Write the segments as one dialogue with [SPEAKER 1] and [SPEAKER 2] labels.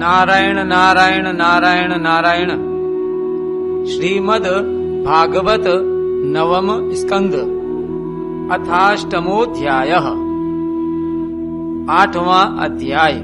[SPEAKER 1] नारायण नारायण नारायण नारायण। श्रीमद् भागवत नवम स्कंद अथाष्टमोऽध्यायः। 8वां अध्याय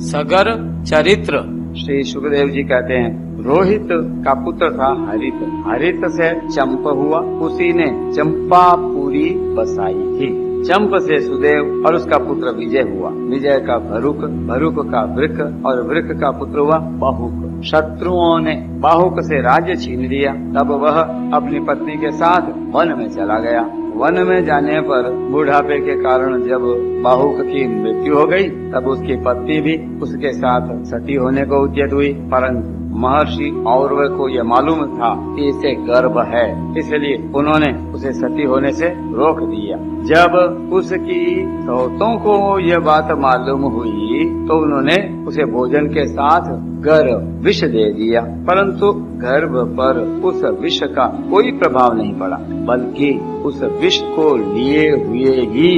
[SPEAKER 1] सगर चरित्र।
[SPEAKER 2] श्री सुखदेव जी कहते हैं, रोहित का पुत्र था हरित। हरित से चंप हुआ, उसी ने चंपापुरी बसाई थी। चंप से सुदेव और उसका पुत्र विजय हुआ। विजय का भरुक, भरुक का वृक और वृक का पुत्र हुआ बाहुक। शत्रुओं ने बाहुक से राज्य छीन लिया। तब वह अपनी पत्नी के साथ वन में चला गया। वन में जाने पर बुढ़ापे के कारण जब बाहुक की मृत्यु हो गई, तब उसकी पत्नी भी उसके साथ सती होने को उद्यत हुई। परंतु महर्षि औरव को यह मालूम था कि इसे गर्भ है, इसलिए उन्होंने उसे सती होने से रोक दिया। जब उसकी सौतों को यह बात मालूम हुई तो उन्होंने उसे भोजन के साथ गर्भ विष दे दिया। परंतु गर्भ पर उस विष का कोई प्रभाव नहीं पड़ा, बल्कि उस विष को लिए हुए ही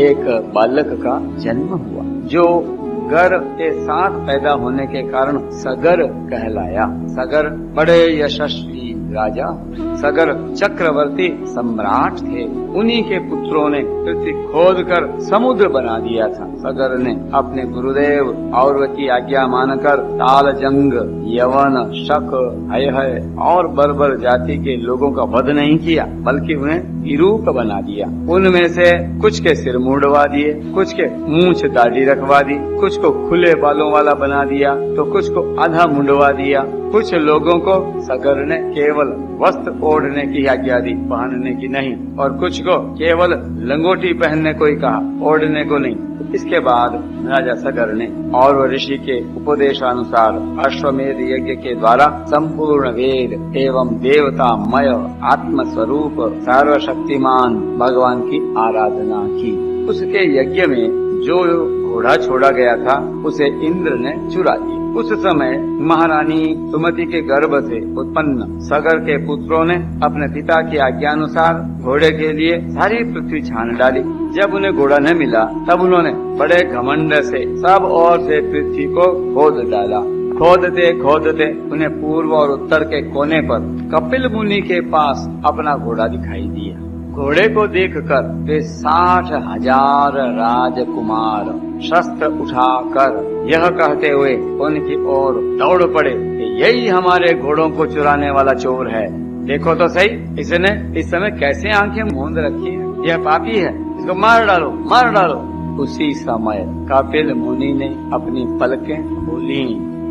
[SPEAKER 2] एक बालक का जन्म हुआ, जो गर के साथ पैदा होने के कारण सगर कहलाया। सगर बड़े यशस्वी राजा, सगर चक्रवर्ती सम्राट थे। उन्हीं के पुत्रों ने पृथ्वी खोदकर समुद्र बना दिया था। सगर ने अपने गुरुदेव औरव की आज्ञा मानकर तालजंग, यवन, शक, हय और बर्बर जाति के लोगों का वध नहीं किया, बल्कि उन्हें विरूप बना दिया। उनमें से कुछ के सिर मुंडवा दिए, कुछ के मूंछ दाढ़ी रखवा दी, कुछ को खुले बालों वाला बना दिया तो कुछ को आधा मुंडवा दिया। कुछ लोगों को सगर ने केवल वस्त्र ओढ़ने की आज्ञा दी, पहनने की नहीं, और कुछ को केवल लंगोटी पहनने को ही कहा, ओढ़ने को नहीं। इसके बाद राजा सगर ने और ऋषि के उपदेशानुसार अश्वमेध यज्ञ के द्वारा संपूर्ण वेद एवं देवतामय आत्म स्वरूप सर्वशक्तिमान भगवान की आराधना की। उसके यज्ञ में जो घोड़ा छोड़ा गया था उसे इंद्र ने चुरा लिया। उस समय महारानी सुमति के गर्भ से उत्पन्न सगर के पुत्रों ने अपने पिता की आज्ञानुसार घोड़े के लिए सारी पृथ्वी छान डाली। जब उन्हें घोड़ा न मिला, तब उन्होंने बड़े घमंड से सब ओर से पृथ्वी को खोद डाला। खोदते खोदते उन्हें पूर्व और उत्तर के कोने पर कपिल मुनि के पास अपना घोड़ा दिखाई दिया। घोड़े को देखकर वे 60,000 राजकुमार शस्त्र उठाकर यह कहते हुए उनकी ओर दौड़ पड़े कि यही हमारे घोड़ों को चुराने वाला चोर है। देखो तो सही, इसने इस समय कैसे आंखें मूंद रखी है। यह पापी है, इसको मार डालो, मार डालो। उसी समय कपिल मुनि ने अपनी पलकें खोली।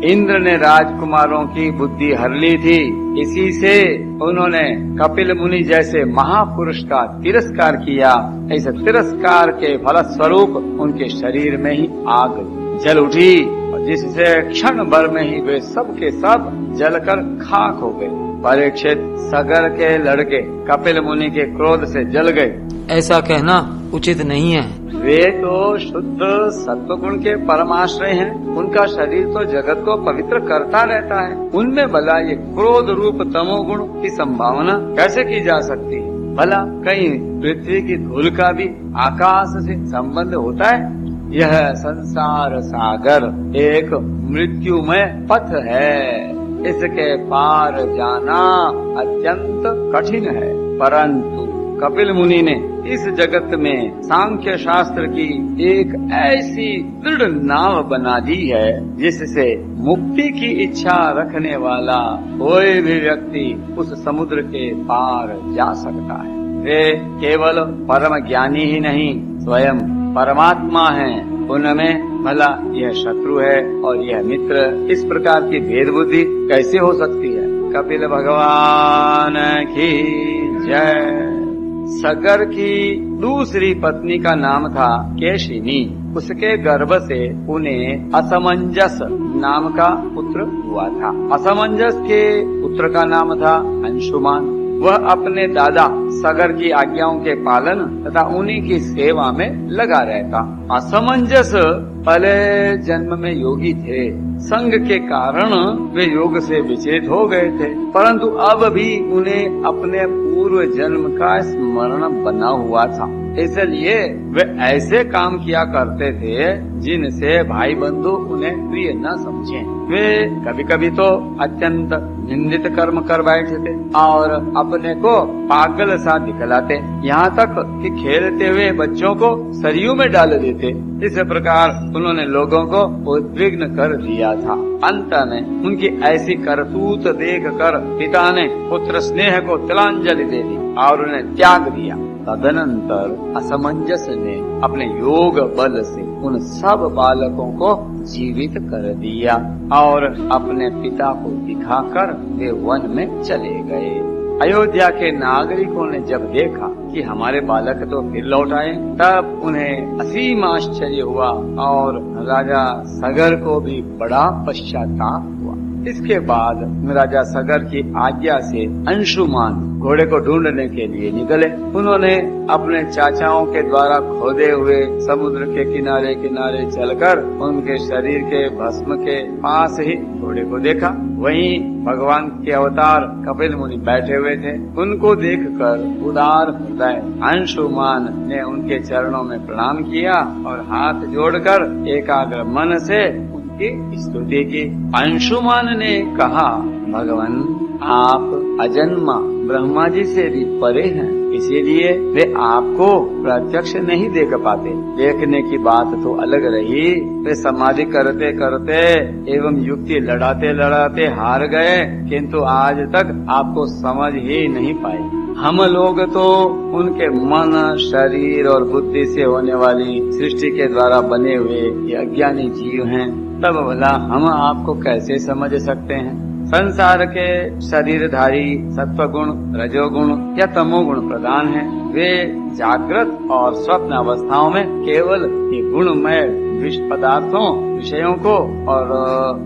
[SPEAKER 2] इंद्र ने राजकुमारों की बुद्धि हर ली थी, इसी से उन्होंने कपिल मुनि जैसे महापुरुष का तिरस्कार किया। ऐसे तिरस्कार के फलस्वरूप उनके शरीर में ही आग जल उठी, जिससे क्षण भर में ही वे सब के सब जलकर खाक हो गए। परीक्षित सगर के लड़के कपिल मुनि के क्रोध से जल गए,
[SPEAKER 1] ऐसा कहना उचित नहीं है।
[SPEAKER 2] वे तो शुद्ध सत्वगुण के परमाश्रय हैं। उनका शरीर तो जगत को पवित्र करता रहता है। उनमें भला ये क्रोध रूप तमोगुण की संभावना कैसे की जा सकती है? भला कहीं पृथ्वी की धूल का भी आकाश से संबंध होता है? यह संसार सागर एक मृत्युमय पथ है, इसके पार जाना अत्यंत कठिन है। परंतु कपिल मुनि ने इस जगत में सांख्य शास्त्र की एक ऐसी दृढ़ नाव बना दी है, जिससे मुक्ति की इच्छा रखने वाला कोई भी व्यक्ति उस समुद्र के पार जा सकता है। वे केवल परम ज्ञानी ही नहीं, स्वयं परमात्मा हैं। उनमें भला यह शत्रु है और यह मित्र, इस प्रकार की भेद बुद्धि कैसे हो सकती है? कपिल भगवान की जय। सगर की दूसरी पत्नी का नाम था केशिनी। उसके गर्भ से उन्हें असमंजस नाम का पुत्र हुआ था। असमंजस के पुत्र का नाम था अंशुमान। वह अपने दादा सगर की आज्ञाओं के पालन तथा उन्हीं की सेवा में लगा रहता। असमंजस पहले जन्म में योगी थे। संग के कारण वे योग से विचलित हो गए थे, परंतु अब भी उन्हें अपने पूर्व जन्म का स्मरण बना हुआ था, इसलिए वे ऐसे काम किया करते थे जिनसे भाई बंधु उन्हें प्रिय न समझे। वे कभी कभी तो अत्यंत निंदित कर्म कर बैठे थे और अपने को पागल सा दिखलाते, यहाँ तक कि खेलते हुए बच्चों को सरयू में डाल देते। इस प्रकार उन्होंने लोगों को उद्विग्न कर दिया था। अंत में उनकी ऐसी करतूत देख कर पिता ने पुत्र स्नेह को तिलांजलि दे दी और उन्हें त्याग दिया। तदनंतर असमंजस ने अपने योग बल से उन सब बालकों को जीवित कर दिया और अपने पिता को दिखाकर वे वन में चले गए। अयोध्या के नागरिकों ने जब देखा कि हमारे बालक तो फिर लौट आए, तब उन्हें असीम आश्चर्य हुआ और राजा सगर को भी बड़ा पश्चाताप हुआ। इसके बाद राजा सगर की आज्ञा से अंशुमान घोड़े को ढूंढने के लिए निकले। उन्होंने अपने चाचाओं के द्वारा खोदे हुए समुद्र के किनारे किनारे चलकर उनके शरीर के भस्म के पास ही घोड़े को देखा। वहीं भगवान के अवतार कपिल मुनि बैठे हुए थे। उनको देखकर उदार हृदय अंशुमान ने उनके चरणों में प्रणाम किया और हाथ जोड़कर एकाग्र मन से की स्तुति की। अंशुमान ने कहा, भगवान आप अजन्मा ब्रह्मा जी से भी परे हैं, इसीलिए वे आपको प्रत्यक्ष नहीं देख पाते। देखने की बात तो अलग रही, वे समाधि करते करते एवं युक्ति लड़ाते लड़ाते हार गए, किंतु आज तक आपको समझ ही नहीं पाए। हम लोग तो उनके मन, शरीर और बुद्धि से होने वाली सृष्टि के द्वारा बने हुए ये अज्ञानी जीव हैं, तब भला हम आपको कैसे समझ सकते हैं। संसार के शरीरधारी सत्वगुण, रजोगुण या तमोगुण प्रधान हैं। वे जागृत और स्वप्न अवस्थाओं में केवल ये गुणमय विषय पदार्थों, विषयों को और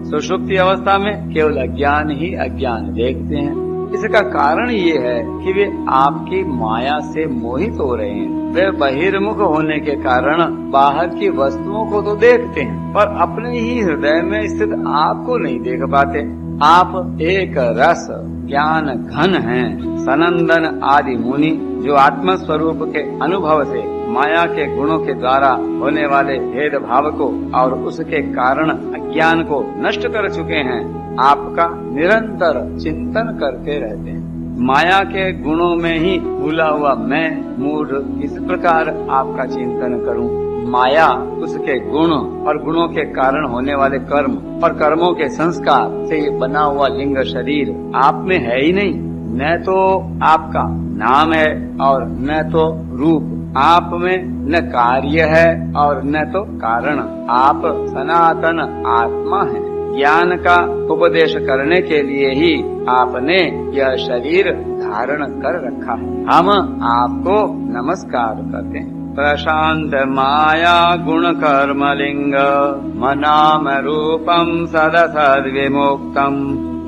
[SPEAKER 2] सुषुप्ति अवस्था में केवल अज्ञान ही अज्ञान देखते हैं। इसका कारण ये है कि वे आपकी माया से मोहित हो रहे हैं। वे बहिर्मुख होने के कारण बाहर की वस्तुओं को तो देखते हैं, पर अपने ही हृदय में स्थित आपको नहीं देख पाते। आप एक रस ज्ञान घन हैं। सनंदन आदि मुनि जो आत्म स्वरूप के अनुभव से माया के गुणों के द्वारा होने वाले भेद भाव को और उसके कारण अज्ञान को नष्ट कर चुके हैं, आपका निरंतर चिंतन करते रहते हैं। माया के गुणों में ही भूला हुआ मैं मूढ़ इस प्रकार आपका चिंतन करूं। माया उसके गुण और गुणों के कारण होने वाले कर्म और कर्मों के संस्कार से ये बना हुआ लिंग शरीर आप में है ही नहीं। न तो आपका नाम है और न तो रूप। आप में न कार्य है और न तो कारण। आप सनातन आत्मा हैं। ज्ञान का उपदेश करने के लिए ही आपने यह शरीर धारण कर रखा है। हम आपको नमस्कार करते हैं। प्रशांत माया गुण कर्म लिंग मनाम रूपम सदसद विमुक्तम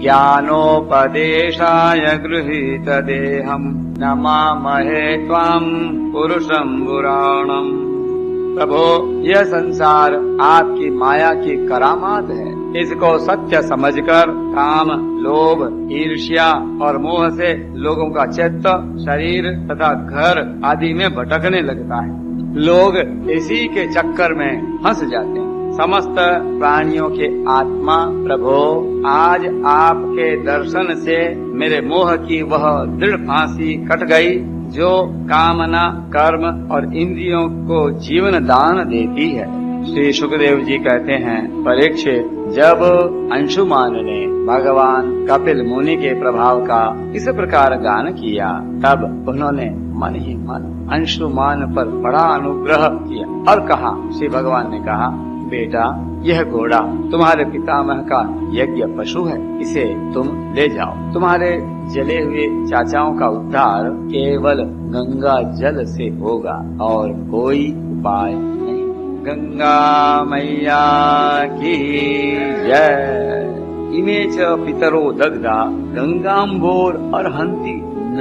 [SPEAKER 2] ज्ञानोपदेशाय गृहीत देहम नमामहे त्वाम पुरुषम पुराणम। प्रभो, यह संसार आपकी माया की करामात है। इसको सत्य समझकर काम, लोभ, ईर्ष्या और मोह से लोगों का चित्त, शरीर तथा घर आदि में भटकने लगता है। लोग इसी के चक्कर में फंस जाते हैं। समस्त प्राणियों के आत्मा प्रभो, आज आपके दर्शन से मेरे मोह की वह दृढ़ फांसी कट गई जो कामना, कर्म और इंद्रियों को जीवन दान देती है। श्री सुखदेव जी कहते हैं, परीक्षित, जब अंशुमान ने भगवान कपिल मुनि के प्रभाव का इस प्रकार गान किया, तब उन्होंने मन ही मन अंशुमान पर बड़ा अनुग्रह किया और कहा, श्री भगवान ने कहा, बेटा, यह घोड़ा तुम्हारे पितामह का यज्ञ पशु है, इसे तुम ले जाओ। तुम्हारे जले हुए चाचाओं का उद्धार केवल गंगा जल से होगा और कोई उपाय नहीं। गंगा मैया की जय। इमे च पितरो दग्धा गंगाम्भोर अर्हन्ति न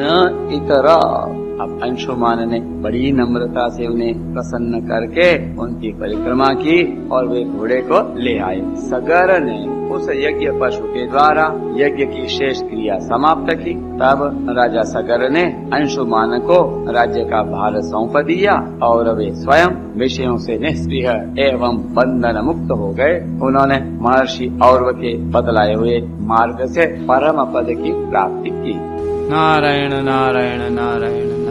[SPEAKER 2] इतरा। अब अंशुमान ने बड़ी नम्रता से उन्हें प्रसन्न करके उनकी परिक्रमा की और वे घोड़े को ले आए। सगर ने उस यज्ञ पशु के द्वारा यज्ञ की शेष क्रिया समाप्त की। तब राजा सगर ने अंशुमान को राज्य का भार सौंप दिया और वे स्वयं विषयों से निष्क्रिय एवं बंधन मुक्त हो गए। उन्होंने महर्षि औरव के बतलाए हुए मार्ग से परम पद की प्राप्ति की।
[SPEAKER 1] नारायण नारायण नारायण